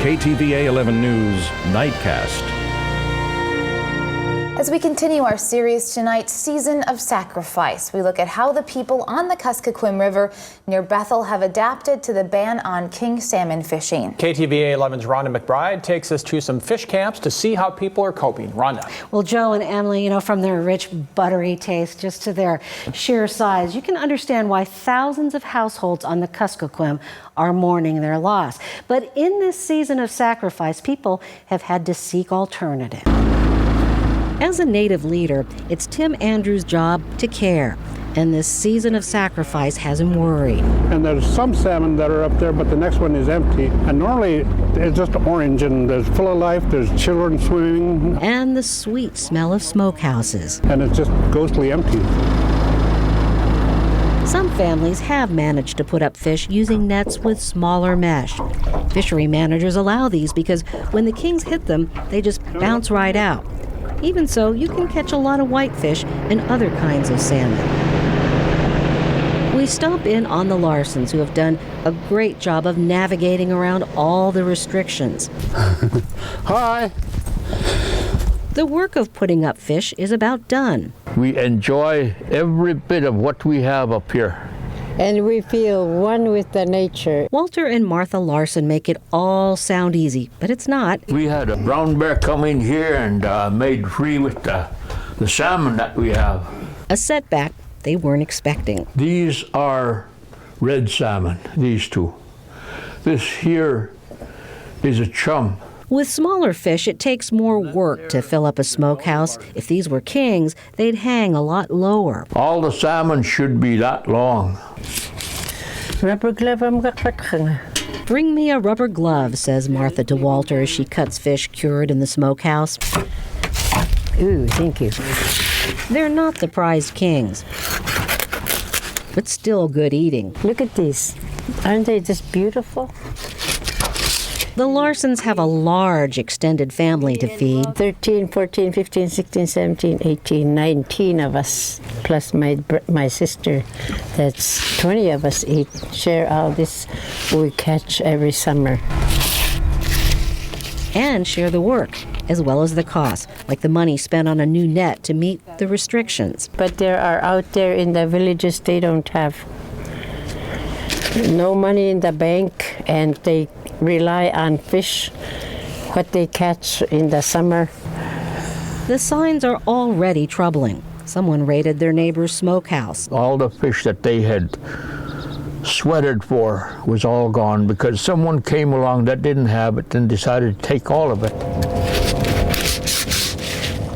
KTVA 11 News Nightcast. As we continue our series tonight, Season of Sacrifice, we look at how the people on the Kuskokwim River near Bethel have adapted to the ban on king salmon fishing. KTVA 11's Rhonda McBride takes us to some fish camps to see how people are coping. Rhonda. Well, Joe and Emily, from their rich, buttery taste just to their sheer size, you can understand why thousands of households on the Kuskokwim are mourning their loss. But in this season of sacrifice, people have had to seek alternatives. As a native leader, it's Tim Andrews' job to care, and this season of sacrifice has him worried. And there's some salmon that are up there, but the next one is empty. And normally it's just orange and there's full of life, there's children swimming. And the sweet smell of smokehouses. And it's just ghostly empty. Some families have managed to put up fish using nets with smaller mesh. Fishery managers allow these because when the kings hit them, they just bounce right out. Even so, you can catch a lot of whitefish and other kinds of salmon. We stomp in on the Larsons, who have done a great job of navigating around all the restrictions. Hi. The work of putting up fish is about done. We enjoy every bit of what we have up here. And we feel one with the nature. Walter and Martha Larson make it all sound easy, but it's not. We had a brown bear come in here and made free with the salmon that we have. A setback they weren't expecting. These are red salmon, these two. This here is a chum. With smaller fish, it takes more work to fill up a smokehouse. If these were kings, they'd hang a lot lower. All the salmon should be that long. Bring me a rubber glove, says Martha to Walter as she cuts fish cured in the smokehouse. Ooh, thank you. They're not the prized kings, but still good eating. Look at these. Aren't they just beautiful? The Larsons have a large extended family to feed. 13, 14, 15, 16, 17, 18, 19 of us, plus my sister. That's 20 of us eat. Share all this we catch every summer. And share the work, as well as the cost, like the money spent on a new net to meet the restrictions. But there are out there in the villages, they don't have no money in the bank, and they rely on fish, what they catch in the summer. The signs are already troubling. Someone raided their neighbor's smokehouse. All the fish that they had sweated for was all gone because someone came along that didn't have it and decided to take all of it.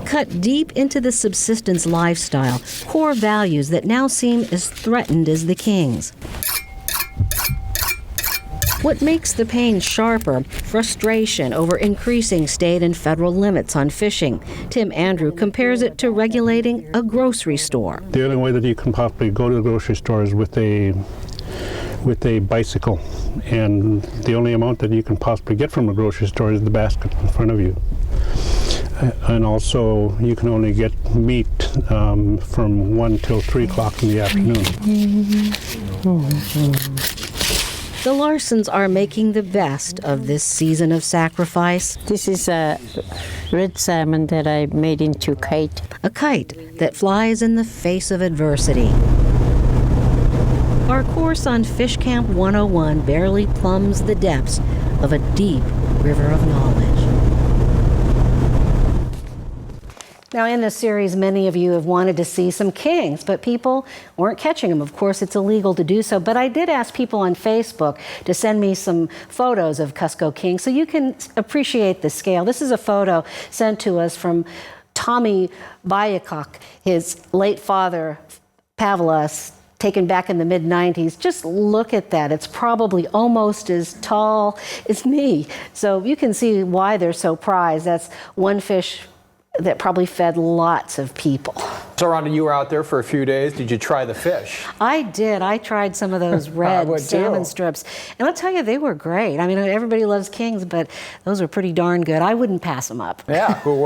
Cut deep into the subsistence lifestyle, core values that now seem as threatened as the kings. What makes the pain sharper? Frustration over increasing state and federal limits on fishing. Tim Andrew compares it to regulating a grocery store. The only way that you can possibly go to the grocery store is with a bicycle. And the only amount that you can possibly get from a grocery store is the basket in front of you. And also, you can only get meat from 1 till 3 o'clock in the afternoon. The Larsons are making the best of this season of sacrifice. This is a red salmon that I made into kite. A kite that flies in the face of adversity. Our course on Fish Camp 101 barely plumbs the depths of a deep river of knowledge. Now, in this series, many of you have wanted to see some kings, but people weren't catching them. Of course, it's illegal to do so, but I did ask people on Facebook to send me some photos of Kusko kings so you can appreciate the scale. This is a photo sent to us from Tommy Bayakok, his late father, Pavlos, taken back in the mid-90s. Just look at that. It's probably almost as tall as me. So you can see why they're so prized. That's one fish that probably fed lots of people. So Rhonda, you were out there for a few days. Did you try the fish? I did. I tried some of those red salmon strips. And I'll tell you, they were great. I mean, everybody loves kings, but those are pretty darn good. I wouldn't pass them up. Yeah, who would?